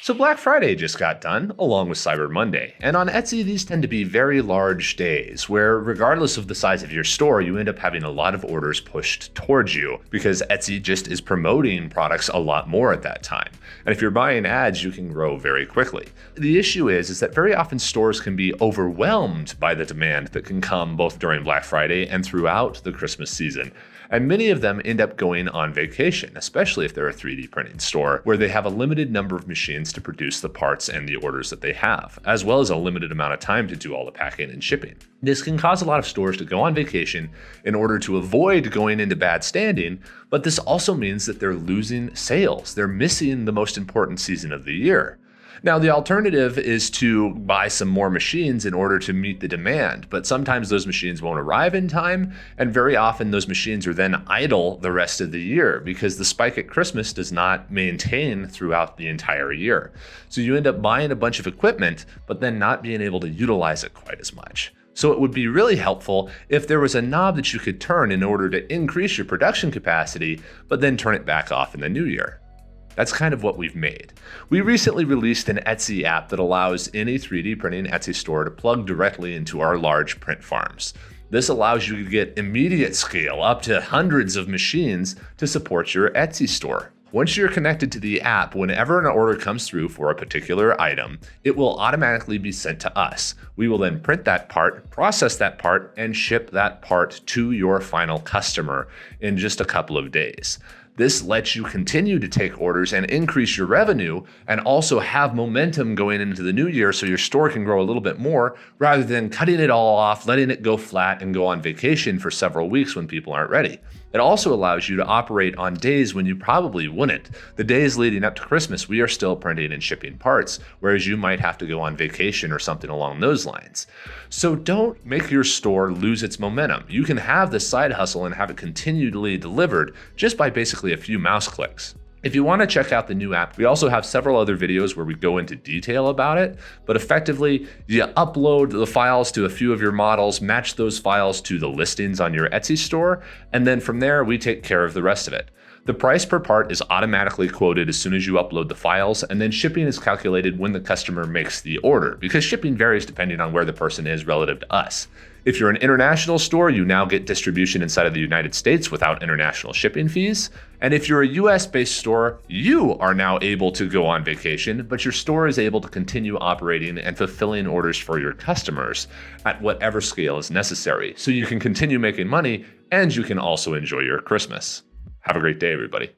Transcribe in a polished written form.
So Black Friday just got done, along with Cyber Monday, and on Etsy these tend to be very large days where regardless of the size of your store, you end up having a lot of orders pushed towards you because Etsy just is promoting products a lot more at that time. And if you're buying ads, you can grow very quickly. The issue is that very often stores can be overwhelmed by the demand that can come both during Black Friday and throughout the Christmas season. And many of them end up going on vacation, especially if they're a 3D printing store, where they have a limited number of machines to produce the parts and the orders that they have, as well as a limited amount of time to do all the packing and shipping. This can cause a lot of stores to go on vacation in order to avoid going into bad standing, but this also means that they're losing sales. They're missing the most important season of the year. Now, the alternative is to buy some more machines in order to meet the demand, but sometimes those machines won't arrive in time, and very often those machines are then idle the rest of the year because the spike at Christmas does not maintain throughout the entire year. So you end up buying a bunch of equipment, but then not being able to utilize it quite as much. So it would be really helpful if there was a knob that you could turn in order to increase your production capacity, but then turn it back off in the new year. That's kind of what we've made. We recently released an Etsy app that allows any 3D printing Etsy store to plug directly into our large print farms. This allows you to get immediate scale up to hundreds of machines to support your Etsy store. Once you're connected to the app, whenever an order comes through for a particular item, it will automatically be sent to us. We will then print that part, process that part, and ship that part to your final customer in just a couple of days. This lets you continue to take orders and increase your revenue and also have momentum going into the new year so your store can grow a little bit more rather than cutting it all off, letting it go flat and go on vacation for several weeks when people aren't ready. It also allows you to operate on days when you probably wouldn't. The days leading up to Christmas, we are still printing and shipping parts, whereas you might have to go on vacation or something along those lines. So don't make your store lose its momentum. You can have this side hustle and have it continually delivered just by basically a few mouse clicks. If you want to check out the new app, we also have several other videos where we go into detail about it, but effectively you upload the files to a few of your models, match those files to the listings on your Etsy store, and then from there we take care of the rest of it. The price per part is automatically quoted as soon as you upload the files, and then shipping is calculated when the customer makes the order, because shipping varies depending on where the person is relative to us. If you're an international store, you now get distribution inside of the United States without international shipping fees. And if you're a US-based store, you are now able to go on vacation, but your store is able to continue operating and fulfilling orders for your customers at whatever scale is necessary. So you can continue making money and you can also enjoy your Christmas. Have a great day, everybody.